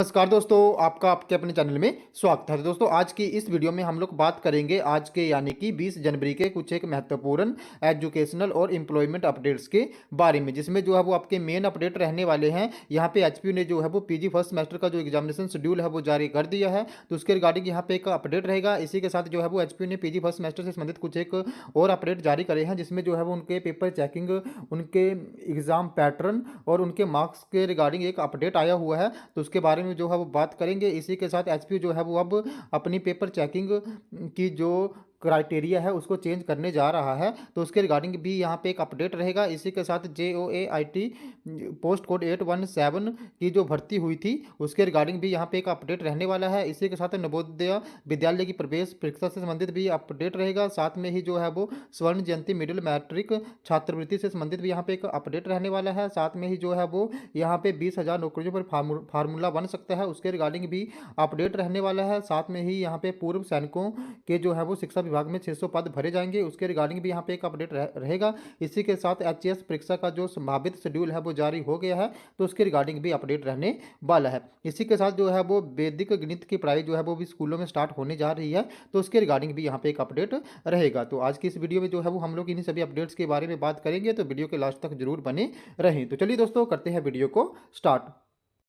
नमस्कार दोस्तों, आपका आपके अपने चैनल में स्वागत है। तो दोस्तों, आज की इस वीडियो में हम लोग बात करेंगे आज के यानी कि 20 जनवरी के कुछ एक महत्वपूर्ण एजुकेशनल और एम्प्लॉयमेंट अपडेट्स के बारे में, जिसमें जो है वो आपके मेन अपडेट रहने वाले हैं। यहाँ पे एचपीयू ने जो है वो पीजी फर्स्ट सेमेस्टर का जो एग्जामिनेशन शेड्यूल है वो जारी कर दिया है, तो उसके रिगार्डिंग यहाँ पे एक अपडेट रहेगा। इसी के साथ जो है वो एचपीयू ने पीजी फर्स्ट सेमेस्टर से संबंधित कुछ एक और अपडेट जारी करे हैं, जिसमें जो है वो उनके पेपर चेकिंग, उनके एग्जाम पैटर्न और उनके मार्क्स के रिगार्डिंग एक अपडेट आया हुआ है, तो उसके बारे में जो है वो बात करेंगे। इसी के साथ एचपीयू जो है वो अब अपनी पेपर चेकिंग की जो क्राइटेरिया है उसको चेंज करने जा रहा है, तो उसके रिगार्डिंग भी यहाँ पे एक अपडेट रहेगा। इसी के साथ JOAIT पोस्ट कोड 817 की जो भर्ती हुई थी उसके रिगार्डिंग भी यहाँ पे एक अपडेट रहने वाला है। इसी के साथ नवोदय विद्यालय की प्रवेश परीक्षा से संबंधित भी अपडेट रहेगा। साथ में ही जो है वो स्वर्ण जयंती मिडिल मैट्रिक छात्रवृत्ति से संबंधित भी यहाँ पे एक अपडेट रहने वाला है। साथ में ही जो है वो यहाँ पे 20,000 नौकरियों पर फार्मूला बन सकता है, उसके रिगार्डिंग भी अपडेट रहने वाला है। साथ में ही यहाँ पे पूर्व सैनिकों के जो है वो शिक्षा विभाग में 600 पद भरे जाएंगे, उसके रिगार्डिंग भी यहाँ पे एक अपडेट रहेगा। इसी के साथ एचएएस परीक्षा का जो संभावित शेड्यूल है वो जारी हो गया है, तो उसके रिगार्डिंग भी अपडेट रहने वाला है। इसी के साथ जो है वो वैदिक गणित की पढ़ाई जो है वो भी स्कूलों में स्टार्ट होने जा रही है, तो उसके रिगार्डिंग भी यहाँ पे एक अपडेट रहेगा। तो आज की इस वीडियो में जो है वो हम लोग इन्हीं सभी अपडेट्स के बारे में बात करेंगे, तो वीडियो के लास्ट तक जरूर बने रहें। तो चलिए दोस्तों, करते हैं वीडियो को स्टार्ट।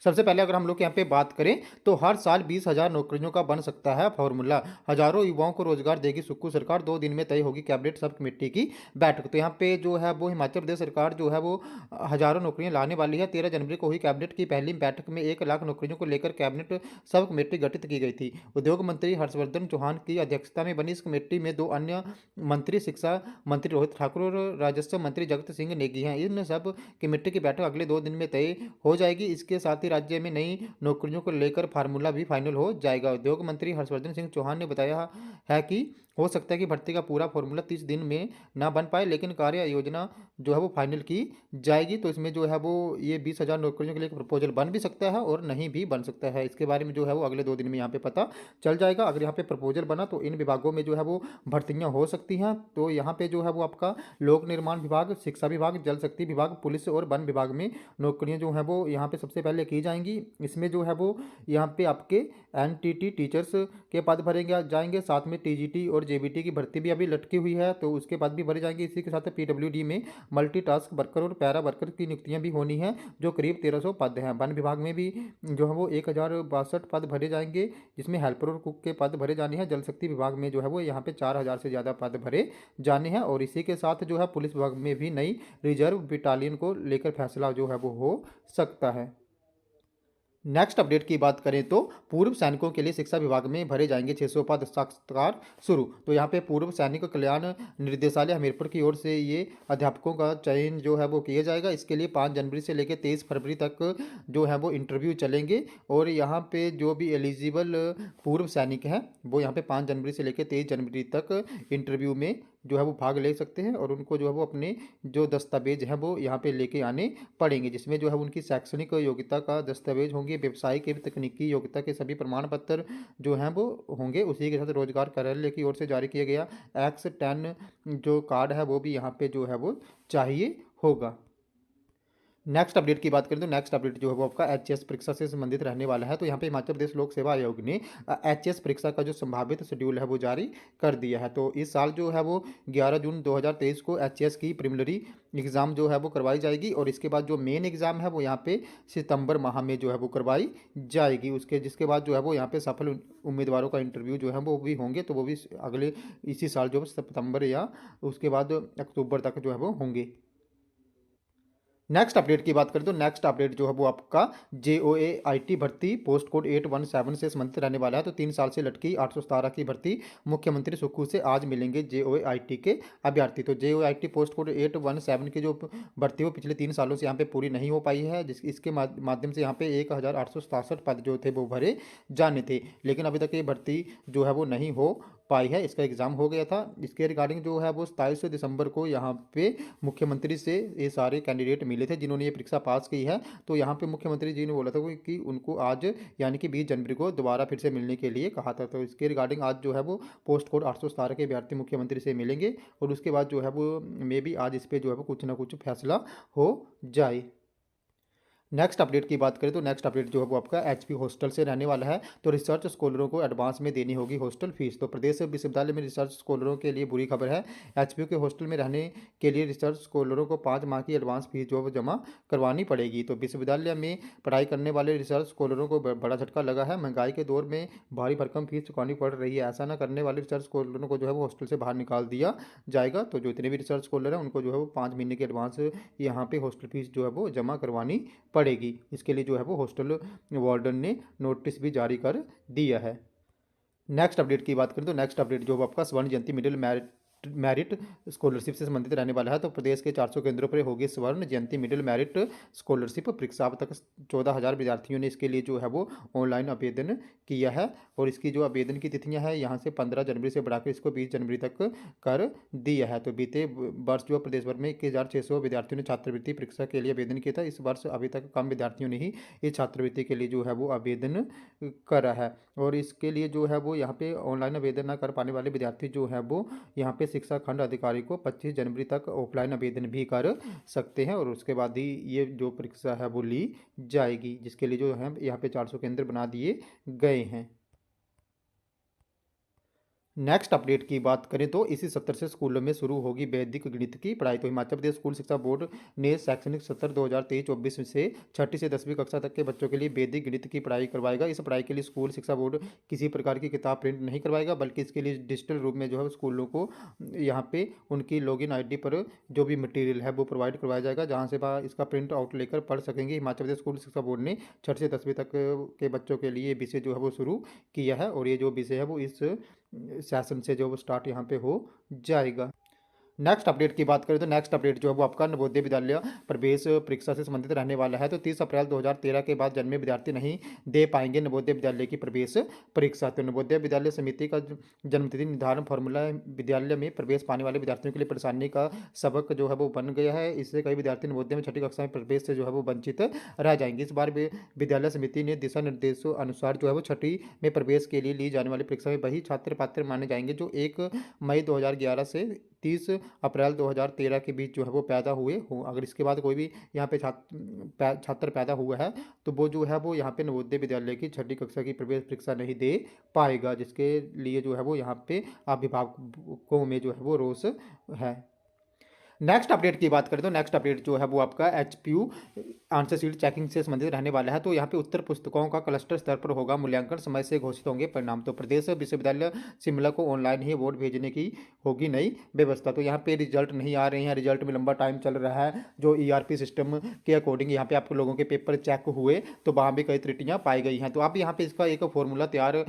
सबसे पहले अगर हम लोग यहाँ पे बात करें तो हर साल 20,000 नौकरियों का बन सकता है फॉर्मूला, हजारों युवाओं को रोजगार देगी सुक्खू सरकार, 2 दिन में तय होगी कैबिनेट सब कमेटी की बैठक। तो यहाँ पे जो है वो हिमाचल प्रदेश सरकार जो है वो हजारों नौकरियां लाने वाली है। 13 जनवरी को हुई कैबिनेट की पहली बैठक में 1 लाख नौकरियों को लेकर कैबिनेट सब कमेटी गठित की गई थी। उद्योग मंत्री हर्षवर्धन चौहान की अध्यक्षता में बनी इस कमेटी में 2 अन्य मंत्री, शिक्षा मंत्री रोहित ठाकुर और राजस्व मंत्री जगत सिंह नेगी हैं। इन सब कमेटी की बैठक अगले 2 दिन में तय हो जाएगी। इसके साथ ही राज्य में नई नौकरियों को लेकर फार्मूला भी फाइनल हो जाएगा। उद्योग मंत्री हर्षवर्धन सिंह चौहान ने बताया है कि हो सकता है कि भर्ती का पूरा फॉर्मूला 30 दिन में ना बन पाए, लेकिन कार्य योजना जो है वो फाइनल की जाएगी। तो इसमें जो है वो ये 20,000 नौकरियों के लिए प्रपोजल बन भी सकता है और नहीं भी बन सकता है। इसके बारे में जो है वो अगले 2 दिन में यहाँ पे पता चल जाएगा। अगर यहाँ पे प्रपोजल बना तो इन विभागों में जो है वो भर्तियाँ हो सकती हैं। तो यहाँ पे जो है वो आपका लोक निर्माण विभाग, शिक्षा विभाग, जल शक्ति विभाग, पुलिस और वन विभाग में नौकरियाँ जो हैं वो यहाँ पे सबसे पहले की जाएंगी। इसमें जो है वो यहाँ पे आपके एनटीटी टीचर्स के पद भरे जाएंगे। साथ में टीजीटी और जेबीटी की भर्ती भी अभी लटकी हुई है, तो उसके पद भी भरे जाएंगे। इसी के साथ पीडब्ल्यूडी में मल्टीटास्क वर्कर और पैरा वर्कर की नियुक्तियां भी होनी है, जो करीब 1300 पद हैं। वन विभाग में भी जो है वो 1062 पद भरे जाएंगे, जिसमें हेल्पर और कुक के पद भरे जाने हैं। जल शक्ति विभाग में जो है वो यहाँ पे 4000 से ज़्यादा पद भरे जाने हैं। और इसी के साथ जो है पुलिस विभाग में भी नई रिजर्व बटालियन को लेकर फैसला जो है वो हो सकता है। नेक्स्ट अपडेट की बात करें तो पूर्व सैनिकों के लिए शिक्षा विभाग में भरे जाएंगे 600 पद, साक्षात्कार शुरू। तो यहाँ पे पूर्व सैनिक कल्याण निर्देशालय हमीरपुर की ओर से ये अध्यापकों का चयन जो है वो किया जाएगा। इसके लिए 5 जनवरी से लेकर 23 फरवरी तक जो है वो इंटरव्यू चलेंगे। और यहाँ पे जो भी एलिजिबल पूर्व सैनिक हैं वो यहाँ पे 5 जनवरी से लेकर 23 जनवरी तक इंटरव्यू में जो है वो भाग ले सकते हैं। और उनको जो है वो अपने जो दस्तावेज हैं वो यहाँ पे लेके आने पड़ेंगे, जिसमें जो है उनकी शैक्षणिक योग्यता का दस्तावेज होंगे, व्यवसायिक एवं तकनीकी योग्यता के सभी प्रमाण पत्र जो हैं वो होंगे। उसी के साथ रोजगार कार्यालय की ओर से जारी किया गया X10 जो कार्ड है वो भी यहाँ पे जो है वो चाहिए होगा। नेक्स्ट अपडेट की बात करें तो नेक्स्ट अपडेट जो है वो आपका एचएएस परीक्षा से संबंधित रहने वाला है। तो यहाँ पे हिमाचल प्रदेश लोक सेवा आयोग ने एचएएस परीक्षा का जो संभावित शेड्यूल है वो जारी कर दिया है। तो इस साल जो है वो 11 जून 2023 को एचएएस की प्रिलिमिनरी एग्ज़ाम जो है वो करवाई जाएगी, और इसके बाद जो मेन एग्ज़ाम है वो यहाँ पे सितंबर माह में जो है वो करवाई जाएगी। उसके जिसके बाद जो है वो यहाँ पे सफल उम्मीदवारों का इंटरव्यू जो है वो भी होंगे, तो वो भी अगले इसी साल जो सितंबर या उसके बाद अक्टूबर तक जो है वो होंगे। नेक्स्ट अपडेट की बात करें तो नेक्स्ट अपडेट जो है वो आपका JOAIT भर्ती पोस्ट कोड 817 से संबंधित रहने वाला है। तो 3 साल से लटकी 817 की भर्ती मुख्यमंत्री सुक्खू से आज मिलेंगे JOAIT के अभ्यर्थी। तो JOAIT पोस्ट कोड 817 की जो भर्ती वो पिछले 3 सालों से यहाँ पे पूरी नहीं हो पाई है, इसके माध्यम से यहाँ पे 1867 पद जो थे वो भरे जाने थे, लेकिन अभी तक ये भर्ती जो है वो नहीं हो पाई है। इसका एग्ज़ाम हो गया था। इसके रिगार्डिंग जो है वो 27 दिसंबर को यहाँ पे मुख्यमंत्री से ये सारे कैंडिडेट मिले थे जिन्होंने ये परीक्षा पास की है। तो यहाँ पे मुख्यमंत्री जी ने बोला था कि उनको आज यानी कि 20 जनवरी को दोबारा फिर से मिलने के लिए कहा था। तो इसके रिगार्डिंग आज जो है वो पोस्ट कोड 817 के अभ्यर्थी मुख्यमंत्री से मिलेंगे, और उसके बाद जो है वो मे बी आज इस पर जो है वो कुछ ना कुछ फैसला हो जाए। नेक्स्ट अपडेट की बात करें तो नेक्स्ट अपडेट जो है वो आपका एचपी हॉस्टल से रहने वाला है। तो रिसर्च स्कॉलरों को एडवांस में देनी होगी हॉस्टल फीस। तो प्रदेश विश्वविद्यालय में रिसर्च स्कॉलरों के लिए बुरी खबर है। एचपी के हॉस्टल में रहने के लिए रिसर्च स्कॉलरों को 5 माह की एडवांस फीस जो है वो जमा करवानी पड़ेगी। तो विश्वविद्यालय में पढ़ाई करने वाले रिसर्च स्कॉलरों को बड़ा झटका लगा है। महंगाई के दौर में भारी भरकम फीस चुकानी पड़ रही है। ऐसा न करने वाले रिसर्च स्कॉलरों को जो है वो हॉस्टल से बाहर निकाल दिया जाएगा। तो जो इतने भी रिसर्च स्कॉलर हैं उनको जो है वो 5 महीने की एडवांस यहाँ पे हॉस्टल फीस जो है वो जमा करवानी पड़ेगी। इसके लिए जो है वो हॉस्टल वार्डन ने नोटिस भी जारी कर दिया है। नेक्स्ट अपडेट की बात करें तो नेक्स्ट अपडेट जो आपका स्वर्ण जयंती मिडिल मेरिट स्कॉलरशिप से संबंधित रहने वाला है। तो प्रदेश के 400 केंद्रों पर होगी स्वर्ण जयंती मिडिल मेरिट स्कॉलरशिप परीक्षा। अब तक 14,000 विद्यार्थियों ने इसके लिए जो है वो ऑनलाइन आवेदन किया है। और इसकी जो आवेदन की तिथियां हैं यहाँ से 15 जनवरी से बढ़ाकर इसको 20 जनवरी तक कर दिया है। तो बीते वर्ष जो प्रदेश भर में 21,600 विद्यार्थियों ने छात्रवृत्ति परीक्षा के लिए आवेदन किया था। इस वर्ष अभी तक कम विद्यार्थियों ने ही इस छात्रवृत्ति के लिए जो है वो आवेदन करा है। और इसके लिए जो है वो यहाँ पे ऑनलाइन आवेदन न कर पाने वाले विद्यार्थी जो है वो यहाँ पे शिक्षा खंड अधिकारी को 25 जनवरी तक ऑफलाइन आवेदन भी कर सकते हैं। और उसके बाद ही ये जो परीक्षा है वो ली जाएगी, जिसके लिए जो है यहाँ पे 400 केंद्र बना दिए गए हैं। नेक्स्ट अपडेट की बात करें तो इसी सत्र से स्कूलों में शुरू होगी वैदिक गणित की पढ़ाई। तो हिमाचल प्रदेश स्कूल शिक्षा बोर्ड ने शैक्षणिक सत्र 2023-24 से छठी से 10वीं कक्षा तक के बच्चों के लिए वैदिक गणित की पढ़ाई करवाएगा। इस पढ़ाई के लिए स्कूल शिक्षा बोर्ड किसी प्रकार की किताब प्रिंट नहीं करवाएगा, बल्कि इसके लिए डिजिटल रूप में जो है स्कूलों को यहाँ पे उनकी लॉगिन आईडी पर जो भी मटेरियल है वो प्रोवाइड करवाया जाएगा, जहाँ से वह इसका प्रिंट आउट लेकर पढ़ सकेंगे। हिमाचल प्रदेश स्कूल शिक्षा बोर्ड ने छठी से 10वीं तक के बच्चों के लिए विषय जो है वो शुरू किया है। और ये जो विषय है वो इस सेशन से जो वो स्टार्ट यहाँ पे हो जाएगा। नेक्स्ट अपडेट की बात करें तो नेक्स्ट अपडेट जो है वो आपका नवोदय विद्यालय प्रवेश परीक्षा से संबंधित रहने वाला है। तो 30 अप्रैल 2013 के बाद जन्मे विद्यार्थी नहीं दे पाएंगे नवोदय विद्यालय की प्रवेश परीक्षा। तो नवोदय विद्यालय समिति का जन्मतिथि निर्धारण फॉर्मूला विद्यालय में प्रवेश पाने वाले विद्यार्थियों के लिए परेशानी का सबक जो है वो बन गया है। इससे कई विद्यार्थी नवोदय में छठी कक्षा में प्रवेश से जो है वो वंचित रह जाएंगे। इस बार विद्यालय समिति ने दिशा निर्देशों अनुसार जो है वो छठी में प्रवेश के लिए ली जाने वाली परीक्षा में वही छात्र पात्र माने जाएंगे जो 1 मई 2011 से 30 अप्रैल 2013 के बीच जो है वो पैदा हुए हों। अगर इसके बाद कोई भी यहाँ पे छात्र पैदा हुआ है तो वो जो है वो यहाँ पे नवोदय विद्यालय की छठी कक्षा की प्रवेश परीक्षा नहीं दे पाएगा, जिसके लिए जो है वो यहाँ पे अभिभावकों में जो है वो रोष है। नेक्स्ट अपडेट की बात करें तो नेक्स्ट अपडेट जो है वो आपका एचपीयू आंसर शीट चेकिंग से संबंधित रहने वाला है। तो यहाँ पे उत्तर पुस्तकों का क्लस्टर स्तर पर होगा मूल्यांकन, समय से घोषित होंगे परिणाम। तो प्रदेश विश्वविद्यालय शिमला को ऑनलाइन ही अवार्ड भेजने की होगी नई व्यवस्था। तो यहाँ पे रिजल्ट नहीं आ रहे हैं, रिजल्ट में लंबा टाइम चल रहा है। जो ईआरपी सिस्टम के अकॉर्डिंग यहाँ पे आप लोगों के पेपर चेक हुए तो वहाँ भी कई त्रुटियाँ पाई गई हैं। तो अब यहाँ पे इसका एक फॉर्मूला तैयार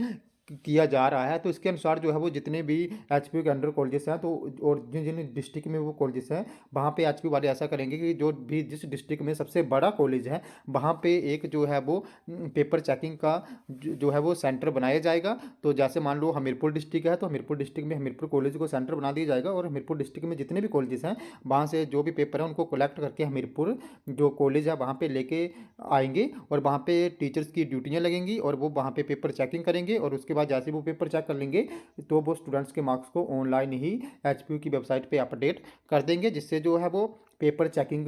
किया जा रहा है। तो इसके अनुसार जो है वो जितने भी एचपीयू के अंडर कॉलेजेस हैं तो और जिन जिन डिस्ट्रिक्ट में वो कॉलेजेस हैं वहाँ पे एचपीयू वाले ऐसा करेंगे कि जो भी जिस डिस्ट्रिक्ट में सबसे बड़ा कॉलेज है वहाँ पे एक जो है वो पेपर चेकिंग का जो है वो सेंटर बनाया जाएगा। तो जैसे मान लो हमीरपुर डिस्ट्रिक्ट है तो हमीरपुर डिस्ट्रिक्ट में हमीरपुर कॉलेज को सेंटर बना दिया जाएगा। और हमीरपुर डिस्ट्रिक्ट में जितने भी कॉलेजेस हैं वहाँ से जो भी पेपर है उनको कलेक्ट करके हमीरपुर जो कॉलेज है वहाँ पे लेके आएंगे और वहाँ पे टीचर्स की ड्यूटियाँ लगेंगी और वो वहाँ पे पेपर चेकिंग करेंगे। और उसके बाद जैसे वो पेपर चेक कर लेंगे तो वो स्टूडेंट्स के मार्क्स को ऑनलाइन ही एचपीयू की वेबसाइट पे अपडेट कर देंगे, जिससे जो है वो पेपर चेकिंग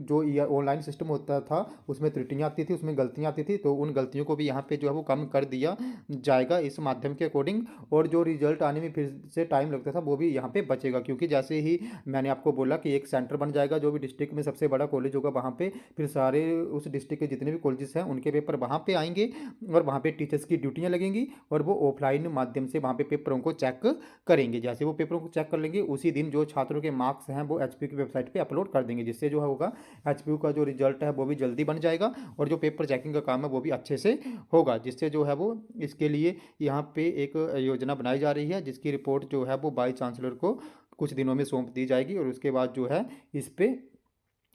जो ऑनलाइन सिस्टम होता था उसमें त्रुटियाँ आती थी, उसमें गलतियाँ आती थी, तो उन गलतियों को भी यहाँ पे जो है वो कम कर दिया जाएगा इस माध्यम के अकॉर्डिंग। और जो रिजल्ट आने में फिर से टाइम लगता था वो भी यहाँ पे बचेगा, क्योंकि जैसे ही मैंने आपको बोला कि एक सेंटर बन जाएगा जो भी डिस्ट्रिक्ट में सबसे बड़ा कॉलेज होगा वहाँ पे फिर सारे उस डिस्ट्रिक्ट के जितने भी कॉलेजेस हैं उनके पेपर वहाँ पे आएंगे और वहाँ पे टीचर्स की ड्यूटियाँ लगेंगी और वो ऑफलाइन माध्यम से वहाँ पे पेपरों को चेक करेंगे। जैसे वो पेपरों को चेक कर लेंगे उसी दिन जो छात्रों के मार्क्स हैं वो एचपीयू की वेबसाइट पे अपलोड कर देंगे, जिससे जो होगा एचपीयू का जो रिजल्ट है वो भी जल्दी बन जाएगा और जो पेपर चेकिंग का काम है वो भी अच्छे से होगा। जिससे जो है वो इसके लिए यहाँ पे एक योजना बनाई जा रही है, जिसकी रिपोर्ट जो है वो वाइस चांसलर को कुछ दिनों में सौंप दी जाएगी और उसके बाद जो है इस पे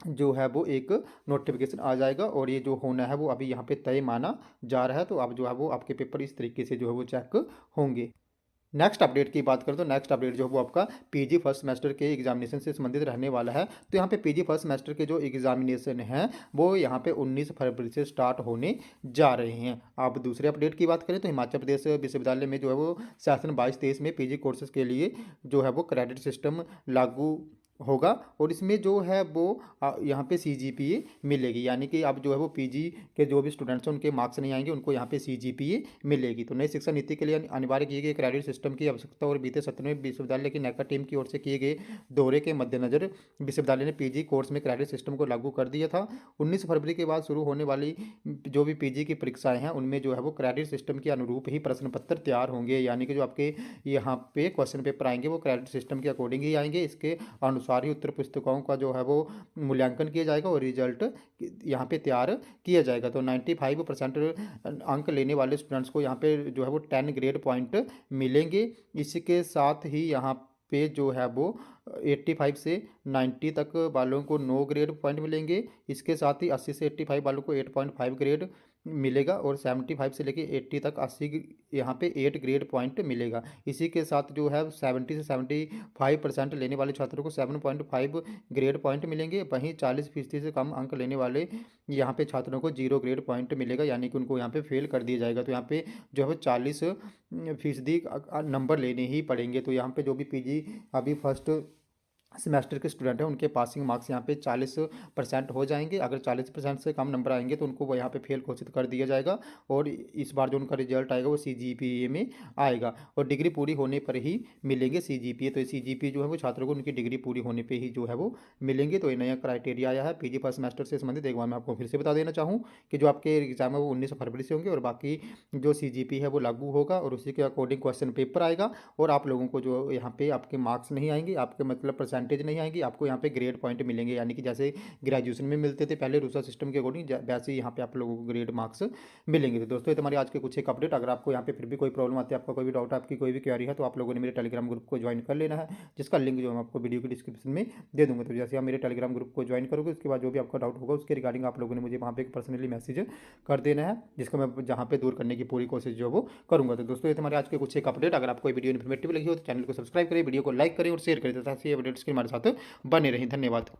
जो है वो एक नोटिफिकेशन आ जाएगा। और ये जो होना है वो अभी यहाँ पे तय माना जा रहा है। तो अब जो है वो आपके पेपर इस तरीके से जो है वो चेक होंगे। नेक्स्ट अपडेट की बात करें तो नेक्स्ट अपडेट जो है वो आपका पीजी फर्स्ट सेमेस्टर के एग्जामिनेशन से संबंधित रहने वाला है। तो यहाँ पे पीजी फर्स्ट सेमेस्टर के जो एग्जामिनेशन हैं वो यहाँ पे 19 फरवरी से स्टार्ट होने जा रहे हैं। आप दूसरे अपडेट की बात करें तो हिमाचल प्रदेश विश्वविद्यालय में जो है वो सेशन 22-23 में पीजी कोर्सेज के लिए जो है वो क्रेडिट सिस्टम लागू होगा और इसमें जो है वो यहाँ पे सीजीपीए मिलेगी, यानी कि अब जो है वो पीजी के जो भी स्टूडेंट्स हैं उनके मार्क्स नहीं आएंगे, उनको यहाँ पे सीजीपीए मिलेगी। तो नई शिक्षा नीति के लिए अनिवार्य किए गए क्रेडिट सिस्टम की आवश्यकता और बीते सत्र में विश्वविद्यालय की नैका टीम की ओर से किए गए दौरे के मद्देनजर विश्वविद्यालय ने पीजी कोर्स में क्रेडिट सिस्टम को लागू कर दिया था। 19 फरवरी के बाद शुरू होने वाली जो भी पीजी की परीक्षाएं हैं उनमें जो है वो क्रेडिट सिस्टम के अनुरूप ही प्रश्न पत्र तैयार होंगे, यानी कि जो आपके यहाँ पे क्वेश्चन पेपर आएंगे वो क्रेडिट सिस्टम के अकॉर्डिंग ही आएंगे। इसके अनुसार ही उत्तर पुस्तिकाओं का जो है वो मूल्यांकन किया जाएगा और रिजल्ट यहाँ पे तैयार किया जाएगा। तो 95% अंक लेने वाले स्टूडेंट्स को यहाँ पे जो है वो 10 ग्रेड पॉइंट मिलेंगे। इसके साथ ही यहाँ पे जो है वो 85 से 90 तक वालों को 9 ग्रेड पॉइंट मिलेंगे। इसके साथ ही 80 से 85 वालों को 8.5 ग्रेड मिलेगा और 75 से लेके 80 तक 80 यहाँ पे 8 ग्रेड पॉइंट मिलेगा। इसी के साथ जो है 70 से 75% लेने वाले छात्रों को 7.5 ग्रेड पॉइंट मिलेंगे। वहीं 40% से कम अंक लेने वाले यहाँ पे छात्रों को 0 ग्रेड पॉइंट मिलेगा, यानी कि उनको यहाँ पे फेल कर दिया जाएगा। तो यहाँ पे जो है 40% नंबर लेने ही पड़ेंगे। तो यहाँ पे जो भी पीजी अभी फर्स्ट सेमेस्टर के स्टूडेंट हैं उनके पासिंग मार्क्स यहाँ पे 40% हो जाएंगे। अगर 40% से कम नंबर आएंगे तो उनको वो यहाँ पे फेल घोषित कर दिया जाएगा और इस बार जो उनका रिजल्ट आएगा वो सीजीपीए में आएगा और डिग्री पूरी होने पर ही मिलेंगे सीजीपीए। तो सीजीपीए जो है वो छात्रों को उनकी डिग्री पूरी होने पर ही जो है वो मिलेंगे। तो ये नया क्राइटेरिया आया है पीजी फर्स्ट सेमेस्टर से संबंधित। एक बार मैं आपको फिर से बता देना चाहूँ कि जो आपके एग्जाम है वो 19 फरवरी से होंगे और बाकी जो सीजीपीए है वो लागू होगा और उसी के अकॉर्डिंग क्वेश्चन पेपर आएगा और आप लोगों को जो यहाँ पे आपके मार्क्स नहीं आएंगे, आपके मतलब परसेंटेज नहीं आएंगी, आपको यहाँ पे ग्रेड पॉइंट मिलेंगे, यानी कि जैसे ग्रेजुएशन में मिलते थे पहले रूसा सिस्टम के अकॉर्डिंग वैसे ही यहाँ पे आप लोगों को ग्रेड मार्क्स मिलेंगे। तो दोस्तों ये तुम्हारे आज के कुछ एक अपडेट। अगर आपको यहाँ पे फिर भी कोई प्रॉब्लम आती है, आपका कोई भी डाउट है, आपकी कोई भी क्वेरी है, तो आप लोगों ने मेरे टेलीग्राम ग्रुप को ज्वाइन कर लेना है, जिसका लिंक जो मैं आपको वीडियो की डिस्क्रिप्शन में दे दूँगा। तो जैसे आप मेरे टेलीग्राम ग्रुप को ज्वाइन करोगे उसके बाद जो भी आपका डाउट होगा उसके रिगार्डिंग आप लोगों ने मुझे वहाँ पे पर्सनली मैसेज कर देना है, जिसको मैं जहाँ पे दूर करने की पूरी कोशिश जो वो करूँगा। तो दोस्तों ये तुम्हारे आज के कुछ एक अपडेट। अगर आपको वीडियो इन्फॉर्मेटिव लगी हो तो चैनल को सब्सक्राइब करें, वीडियो को लाइक करें और शेयर करें तथा ऐसे अपडेट्स के हमारे साथ बने रहें। धन्यवाद।